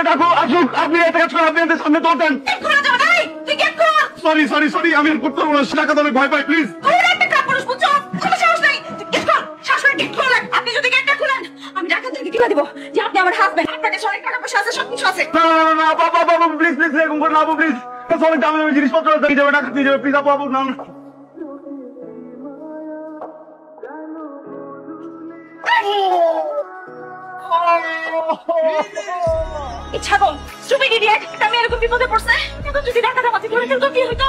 পুলিশে ডাকো, আসুক। আপনি এত কাজ করেন, আপনি এদের সামনে তোলতেন। সরি সরি সরি, আমি করতে পারবো না। ডাকাত অনেক ভয় পাই, প্লিজ। আপনি যদি গেটটা খুলেন আমি ডাকাতদেরকে কি দিব যে আপনি আমার হাজবেন্ড, আপনার কাছে অনেক টাকা পয়সা আছে, সবকিছু আছে। না না না, বাবা বাবা প্লিজ প্লিজ, এরকম করে না আপু, প্লিজ। অনেক দামি দামি জিনিসপত্র আছে, নিয়ে যাবে, ডাকাত নিয়ে যাবে, প্লিজ আপু আপু, না না। এই ছাগল স্টুপিড ইডিয়েট, আমি এরকম বিপদে পড়ছে, এখন যদি ডাকাত আমাকে ধরে ফেলতো কি হইতো?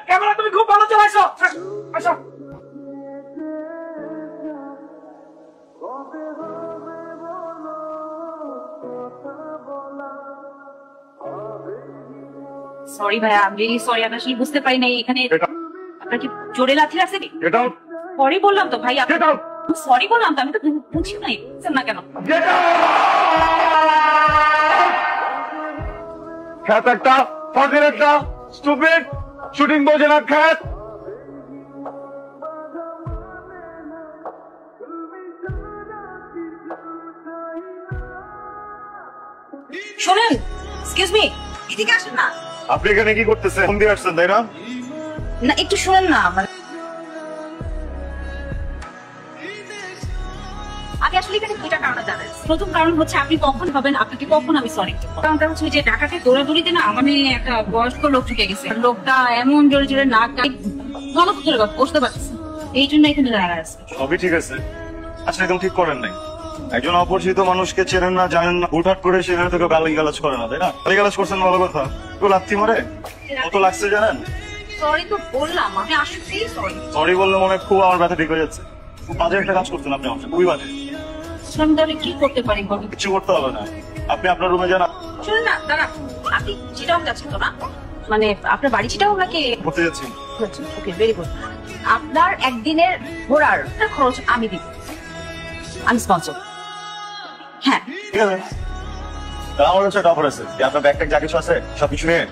ক্যামেরা তুমি খুব ভালো চালাইছো। সরি ভাইয়া, আমি রিয়েলি সরি, আমি আসলে বুঝতে পারি নাই এখানে আপনার কি জোরে লাথি লাগছে। সরি বললাম তো ভাই, সরি বললাম তো, আমি তো বুঝি নাই, বুঝছেন না কেন? খ্যাত একটা, ফাজিল একটা, স্টুপিড, শুটিং বোঝে না খ্যাত। শোনেন, এক্সকিউজ মি, এদিকে আসেন না। আপনি এখানে কি করতেছেন? ফোন দিয়ে আসছেন তাই না? না একটু শুনেন না, মানে আমি আসলে এখানে দুইটা কারণ জানেন। প্রথম কারণ হচ্ছে আপনি কখন ভাবেন আপনাকে কখন আমি সরি। কারণটা হচ্ছে যে ঢাকাতে দৌড়াদৌড়িতে না মানে একটা বয়স্ক লোক ঢুকে গেছে, লোকটা এমন জোরে জোরে নাক ভালো করে বসতে পারছে, এই জন্য এখানে দাঁড়ায় আছে। সবই ঠিক আছে, আচ্ছা একদম ঠিক করেন নাই। একজন অপরিচিত মানুষকে চেনেন না, জানেন না, হুটহাট করে সেখানে থেকে গালি গালাজ করে না, তাই না? গালি গালাজ করছেন ভালো কথা, কেউ লাথি মারে কত লাগছে জানেন? সরি তো বললাম, আমি আসলেই সরি। সরি বললে মনে হয় খুব আমার ব্যথা ঠিক হয়ে যাচ্ছে। খুব বাজে একটা কাজ করছেন আপনি, আমার খুবই বাজে। আমি তাহলে কি করতে পারি বলুন? কিছু করতে হবে না, আপনি আপনার রুমে যান। শুনুন না দাঁড়া, আপনি চিটাং যাচ্ছেন তো না? মানে আপনার বাড়ি চিটাং নাকি? করতে যাচ্ছি। ওকে, ভেরি গুড। আপনার একদিনের ঘোরার খরচ আমি দিব, আমি স্পন্সর। হ্যাঁ ঠিক আছে, আমার কাছে একটা অফার আছে, আপনার ব্যাগ ট্যাগ যা কিছু আছে সবকিছু নিয়ে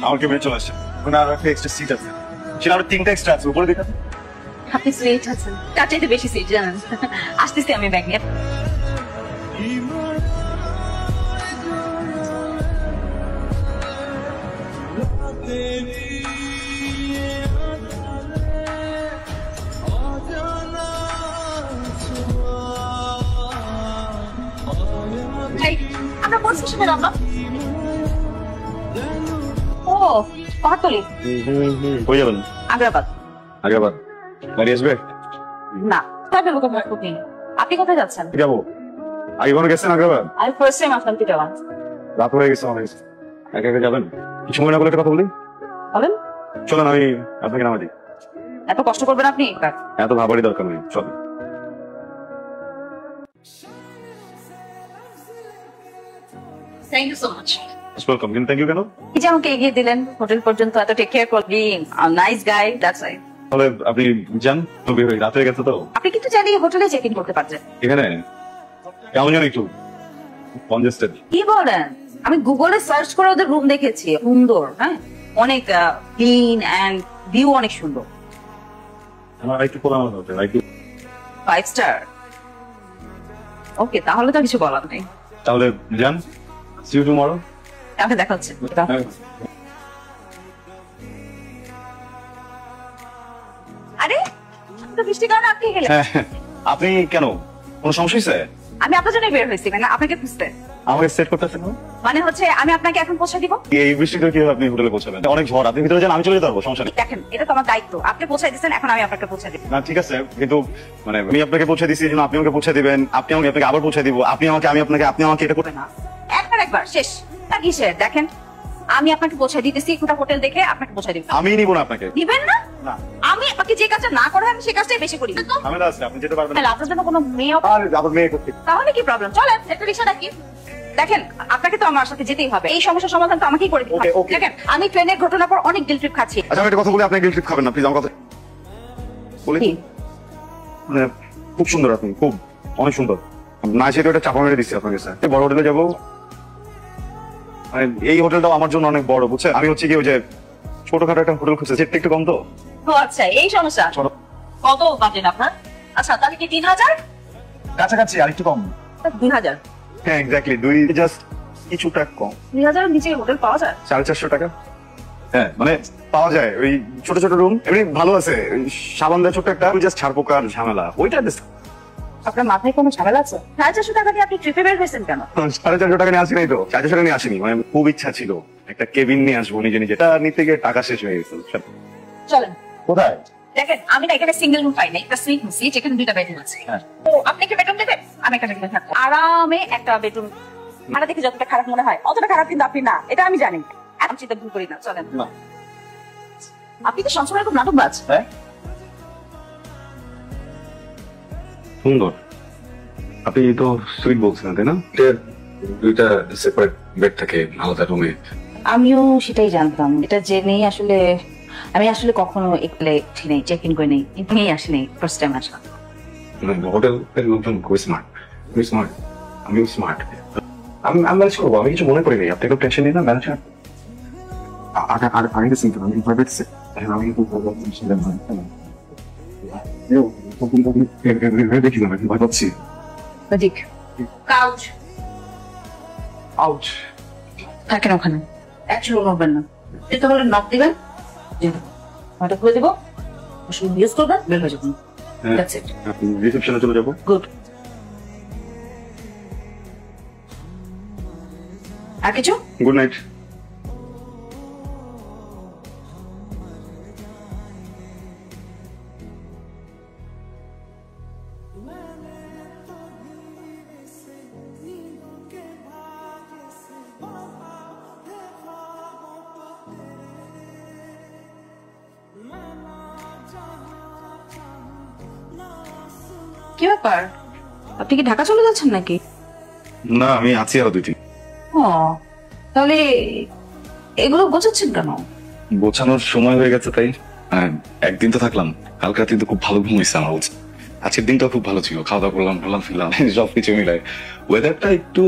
আমাকে মেয়ে চলে আসছে। ওখানে আরো একটা এক্সট্রা সিট আছে, সেটা আরো 3টা এক্সট্রা আছে, উপরে দেখান। আপনি সুইট আছেন, তার চাইতে বেশি সুইট জানেন। আসতেছি আমি ব্যাগ নিয়ে। আমরা কোন স্টেশনে নামলাম? ও পাহাড়তলি। কই যাবেন? আগ্রাবাদ। আগ্রাবাদ গাড়ি আসবে না, তবে ওকে ভাড়া করতে। আপনি কোথায় যাচ্ছেন? যাবো। আগে কোনো গেছেন আগ্রাবাদ? আমি ফার্স্ট টাইম আসলাম চিটাগাং। রাত হয়ে গেছে অনেক, একা একা যাবেন? কিছু মনে না করলে একটা কথা বলি। বলেন। চলেন আমি আপনাকে নামা দিই। এত কষ্ট করবেন আপনি? এত ভাবারই দরকার নেই, চলেন। Thank you so much. Welcome. কিন্তু থ্যাংক ইউ কেন? এই যে আমাকে এগিয়ে দিলেন হোটেল পর্যন্ত, এত টেক কেয়ার করলেন, নাইস গাই, দ্যাটস রাইট। তাহলে আপনি যান, তো বের হই, রাত হয়ে গেছে তো। আপনি কিন্তু চাইলে হোটেলে চেক ইন করতে পারতেন। এখানে কেমন যেন একটু কনজেস্টেড। কি বলেন? আমি গুগলে সার্চ করে ওদের রুম দেখেছি, সুন্দর, হ্যাঁ অনেক ক্লিন এন্ড ভিউ অনেক সুন্দর। আমার একটু প্রবলেম হচ্ছে, একটু 5 স্টার। ওকে, তাহলে তো কিছু বলার নেই। তাহলে যান, সি ইউ টুমরো। কালকে দেখা হচ্ছে। আরে আপনি তো বৃষ্টির কারণে আটকে গেলেন। আপনি কেন, কোনো সমস্যা হয়েছে? আমি আপনার জন্য বের হয়েছি, মানে আপনাকে খুঁজতে। আমাকে সেট করতেছেন? মানে হচ্ছে আমি আপনাকে এখন পৌঁছে দিব। এই বৃষ্টিতে কিভাবে আপনি হোটেলে পৌঁছাবেন? অনেক ঝড়, আপনি ভিতরে যান, আমি চলে যেতে পারবো, সমস্যা নেই। দেখেন এটা তো আমার দায়িত্ব, আপনি পৌঁছে দিচ্ছেন, এখন আমি আপনাকে পৌঁছে দিব। না ঠিক আছে, কিন্তু মানে আমি আপনাকে পৌঁছে দিচ্ছি, এই জন্য আপনি আমাকে পৌঁছে দিবেন, আপনি আমাকে আপনাকে আবার পৌঁছে দিব, আপনি আমাকে আমি আপনাকে, আপনি আমাকে এটা করতে না, একবার শেষ। তা কিসের? দেখেন আমি আপনাকে পৌঁছে দিতেছি, কোটা হোটেল দেখে আপনাকে পৌঁছে দিব। আমি নিব না আপনাকে। দিবেন না? না। আমি আপনাকে যে কাজটা না করে আমি সেই কাজটাই বেশি করি। ঝামেলা আছে, আপনি যেতে পারবেন না। তাহলে আপনার জন্য কোনো মেয়ে? আরে আপনার মেয়ে করতে, তাহলে কি প্রবলেম? চলেন একটা রিকশা ডাকি। দেখেন আপনাকে তো আমার সাথে যেতেই হবে, এই সমস্যার সমাধান তো আমাকেই করে দিতে হবে। দেখেন আমি ট্রেনের ঘটনার পর অনেক গিল্ট ট্রিপ খাচ্ছি। আচ্ছা আমি একটা কথা বলি, আপনি গিল্ট ট্রিপ খাবেন না প্লিজ, আমার কথা বলি। মানে খুব সুন্দর, আপনি খুব অনেক সুন্দর। না সেটা একটা চাপা মেরে দিচ্ছি আপনার কাছে, বড় হোটেলে যাবো, মানে এই হোটেলটাও আমার জন্য অনেক বড়, বুঝছেন? আমি হচ্ছে কি ওই যে ছোটখাটো একটা হোটেল খুঁজছে, যেটা একটু কম তো। ও আচ্ছা, এই সমস্যা। চলো। কত বাজেট আপনার? আচ্ছা, তাহলে কি 3000? কাছাকাছি আর একটু কম। 2000। হ্যাঁ এক্স্যাক্টলি, দুই জাস্ট কিছুটা কম। 2000 এর নিচে হোটেল পাওয়া যায়? 450 টাকা। হ্যাঁ মানে পাওয়া যায়, ওই ছোট ছোট রুম, এমনি ভালো আছে। ওই সাবান দেয় ছোট্ট একটা, জাস্ট ছাড়পোকার ঝামেলা ওইটা। আপনার মাথায় কোনো ঝামেলা আছে? 450 টাকা দিয়ে আপনি ট্রিপে বের হয়েছেন কেন? 450 টাকা নিয়ে আসি নাই তো, 450 টাকা নিয়ে আসিনি। মানে খুব ইচ্ছা ছিল একটা কেবিন নিয়ে আসবো নিজে নিজে, এটা নিতে গিয়ে টাকা শেষ হয়ে গেছে। চলেন। কোথায়? দেখেন, আমি না এখানে সিঙ্গেল রুম পাই না, একটা সুইট নিছি যেখানে 2টা বেডরুম আছে। হ্যাঁ। তো আপনি কি বেডরুম দেবেন? আমি একটা বেডরুমে থাকবো। আরামে একটা বেডরুম ভাড়া দেখে যতটা খারাপ মনে হয় অতটা খারাপ কিন্তু আপনি না, এটা আমি জানি। এখন চিন্তা ভুল করি না, চলেন। না। আপনি তো সবসময় খুব নাটকবাজ। হ্যাঁ সুন্দর। আপনি তো সুইট বলছেন তাই না? দুইটা সেপারেট বেড থাকে আলাদা রুমে। আমিও সেটাই জানতাম, এটা জেনেই আসলে আমি আসলে কখনো এগুলো নেই, চেক ইন করে নেই, নিয়েই আসিনি, ফার্স্ট টাইম আসলাম। হোটেলের লোকজন খুবই স্মার্ট, খুবই স্মার্ট। আমিও স্মার্ট। আমি ম্যানেজ করবো, আমি কিছু মনে করি নাই। আপনি একটু টেনশন নিন না, ম্যানেজ করেন। আগে গেছি আমি ভয় পেয়েছি। দেখি না, ভয় পাচ্ছি। ঠিক কাউচ আউচ। থাকেন ওখানে, একচুয়ালি নড়বেন না। এটা হলে নক দিবেন, ওটা খুলে দেবো, ইউজ করবেন, বের হয়ে যাবেন। That's it. রিসেপশনে চলে যাবো। গুড। আর কিছু? Good night. কি ব্যাপার, আপনি কি ঢাকা চলে যাচ্ছেন নাকি? না, আমি আছি আরো 2-3। ও, তাহলে এগুলো গোছাচ্ছেন কেন? গোছানোর সময় হয়ে গেছে তাই। একদিন তো থাকলাম, কালকে রাতে তো খুব ভালো ঘুম হয়েছে আমার। বলছে আজকের দিনটা খুব ভালো ছিল, খাওয়া দাওয়া করলাম, ঘুরলাম ফিরলাম, সবকিছু মিলায় ওয়েদারটা একটু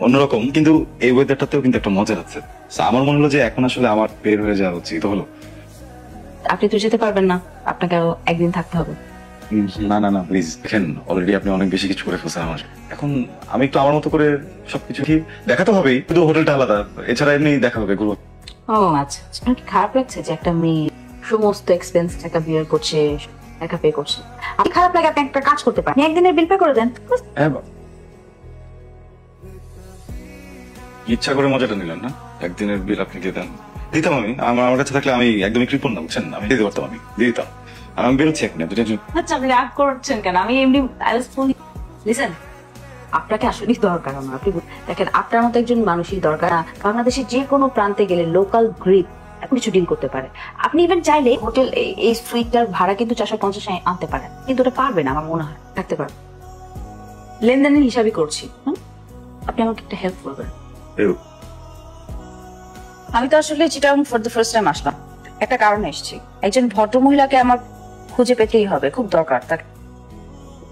অন্যরকম, কিন্তু এই ওয়েদারটাতেও কিন্তু একটা মজা আছে। So, আমার মনে হলো যে এখন আসলে আমার বের হয়ে যাওয়া উচিত হলো। আপনি তো যেতে পারবেন না, আপনাকে আরো একদিন থাকতে হবে। না না না প্লিজ, দেখেন অলরেডি আপনি অনেক বেশি কিছু করে ফেলছেন আমার। এখন আমি একটু আমার মতো করে সবকিছু কি দেখাতে হবেই, শুধু হোটেলটা আলাদা, এছাড়া এমনি দেখা হবে ঘুরবো। ও আচ্ছা, আপনার কি খারাপ লাগছে যে একটা মেয়ে সমস্ত এক্সপেন্স টাকা বিয়ার করছে, একা পে করছে? আপনি খারাপ লাগে, আপনি একটা কাজ করতে পারেন, একদিনের বিল পে করে দেন। হ্যাঁ ইচ্ছা করে মজাটা নিলেন না, একদিনের বিল আপনি দিয়ে দেন। দিতাম আমি, আমার কাছে থাকলে আমি একদমই কৃপণ না, বুঝছেন, আমি দিতে পারতাম, আমি দিয়ে দিতাম। আমি বেরোচ্ছি এখন, টেনশন। আচ্ছা, আপনি রাগ করছেন কেন? আমি এমনি লিসেন, আপনাকে আসলেই দরকার আমার। আপনি দেখেন, আপনার মতো একজন মানুষই দরকার। বাংলাদেশের যে কোনো প্রান্তে গেলে লোকাল গ্রিপ এখন কিছু ডিল করতে পারে। আপনি ইভেন চাইলে হোটেল এই সুইটটার ভাড়া কিন্তু 450 আনতে পারেন, কিন্তু ওটা পারবেন আমার মনে হয়, থাকতে পারবেন। লেনদেনের হিসাবই করছি। আপনি আমাকে একটা হেল্প করবেন। আমি তো আসলে Chittagong for the first time আসলাম, একটা কারণে এসেছি। একজন ভদ্র মহিলাকে আমার খুঁজে পেতেই হবে, খুব দরকার।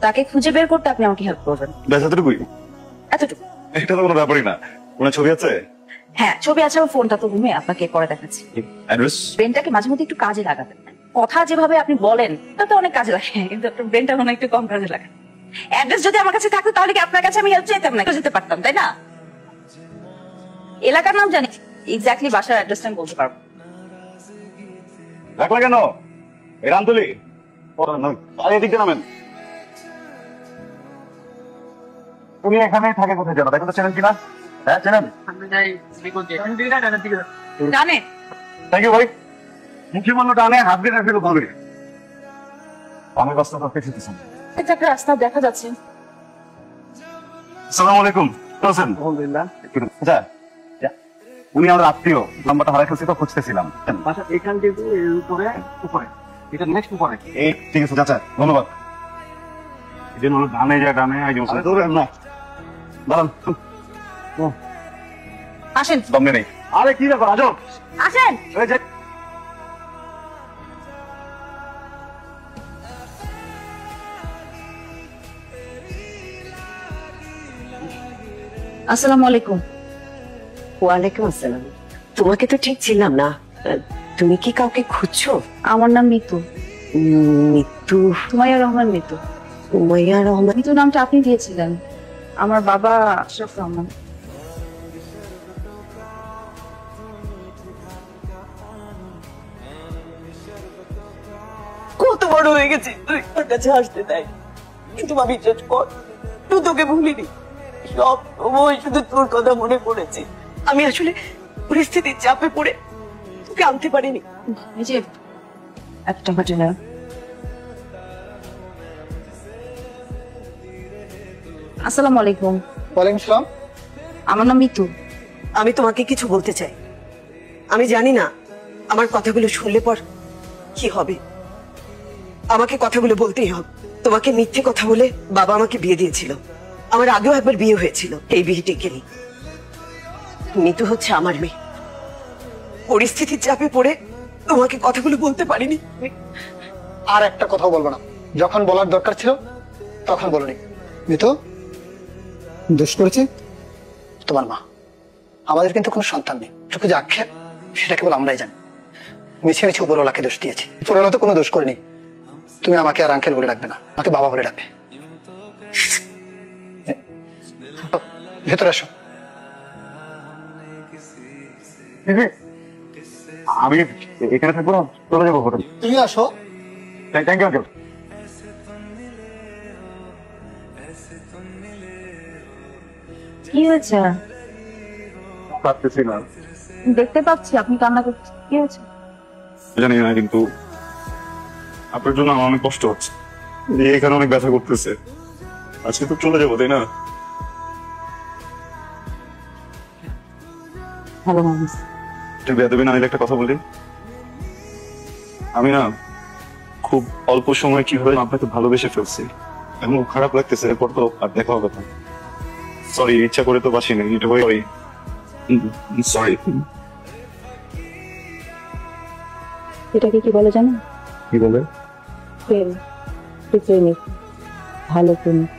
তাকে খুঁজে বের করতে আপনি আমাকে হেল্প করবেন। ব্যাস এতটুকুই? এতটুকু? এটা তো কোনো ব্যাপারই না। কোনো ছবি আছে? হ্যাঁ, ছবি আছে, আমার ফোনটা তো রুমে, আপনাকে পরে দেখাচ্ছি। অ্যাড্রেস? ব্রেনটাকে মাঝে মধ্যে একটু কাজে লাগাবেন। কথা যেভাবে আপনি বলেন তা তো অনেক কাজে লাগে, কিন্তু আপনার ব্রেনটা মনে হয় একটু কম কাজে লাগে। অ্যাড্রেস যদি আমার কাছে থাকতো তাহলে কি আপনার কাছে আমি হেল্প চাইতাম না, যেতে পারতাম, তাই না? এলাকার নাম জানি, এক্স্যাক্টলি বাসার অ্যাড্রেসটা আমি বলতে পারবো। রাখলা কেন? এই রামতলি এদিক দিয়ে নামেন। উনি এখানে থাকে কোথায় জানো? দেখো তো চেনেন কিনা? হ্যাঁ চেনেন? জানে? থ্যাংক ইউ ভাই। মুখে মানো টানে হাত দিয়ে রাখলে ভাবে আমি বাস্তব করতে শিখেছি। এটা একটা রাস্তা দেখা যাচ্ছে। আসসালামু আলাইকুম, কেমন আছেন? আলহামদুলিল্লাহ। আচ্ছা, উনি আমার আত্মীয়, নাম্বারটা হারাই ফেলছি তো খুঁজতেছিলাম। বাসা এখান থেকে এর উপরে উপরে, এটা নেক্সট উপরে। এই ঠিক আছে চাচা, ধন্যবাদ। এই জন্য হলো ডানে যায়, ডানে দৌড়েন না, দাঁড়ান। আসেন। দমনে নেই। আরে কি ব্যাপার, আজব। আসেন। এই যে আসসালামু আলাইকুম। ওয়ালাইকুম আসসালাম। তোমাকে তো ঠিক ছিলাম না, তুমি কি কাউকে খুঁজছো? আমার নাম মিতু, মৃত্যু? সুমাইয়া রহমান মিতু। উমাইয়া রহমান? মিতু নামটা আপনি দিয়েছিলেন, আমার বাবা আশরাফ রহমান। কত বড় হয়ে গেছি তুই তোর কাছে আসতে তাই শুধু মা বিশ্বাস কর, তুই তোকে ভুলিনি, সব সময় শুধু তোর কথা মনে পড়েছে। আমি আসলে পরিস্থিতির চাপে পড়ে তোকে আনতে পারিনি। এই যে 1 টাকা দিলে। আসসালামু আলাইকুম। ওয়ালাইকুম আসসালাম। আমার নাম মিতু। আমি তোমাকে কিছু বলতে চাই। আমি জানি না আমার কথাগুলো শুনলে পর কি হবে, আমাকে কথাগুলো বলতেই হবে। তোমাকে মিথ্যে কথা বলে বাবা আমাকে বিয়ে দিয়েছিল। আমার আগেও একবার বিয়ে হয়েছিল, এই বিয়ে টেকেনি। মিতু হচ্ছে আমার মেয়ে। পরিস্থিতির চাপে পড়ে তোমাকে কথাগুলো বলতে পারিনি। আর একটা কথা বলবো না, যখন বলার দরকার ছিল তখন বলনি। মিতু, দোষ করেছে তোমার মা, আমাদের কিন্তু কোনো সন্তান নেই। চোখে যে আক্ষেপ সেটা কেবল আমরাই জানি। মিছে মিছে উপরওয়ালাকে দোষ দিয়েছি, উপরওয়ালা তো কোনো দোষ করেনি। তুমি আমাকে আর আঙ্কেল বলে ডাকবে না, আমাকে বাবা বলে ডাকবে। ভেতরে আসো। আমি এখানে থাকবো না, চলে যাবো হোটেল। তুমি আসো। Thank you uncle. কি হয়েছে? পারতেছি না, দেখতে পাচ্ছি আপনি কান্না করছেন, কি হয়েছে? জানি না, কিন্তু আপনার জন্য আমার অনেক কষ্ট হচ্ছে। এখানে অনেক ব্যথা করতেছে। আজকে তো চলে যাবো, তাই না? ভালো মানুষ। একটু বেয়াদবি না হলে একটা কথা বলি। আমি না খুব অল্প সময় কিভাবে আপনাকে ভালোবেসে ফেলছি, এখন খুব খারাপ লাগতেছে। এরপর তো আর দেখা হবে না। সরি, ইচ্ছা করে তো বাসি না, এটা সরি। সরি। এটাকে কি বলে জানেন? কি বলে? প্রেম, প্রেমিক, ভালো প্রেমিক।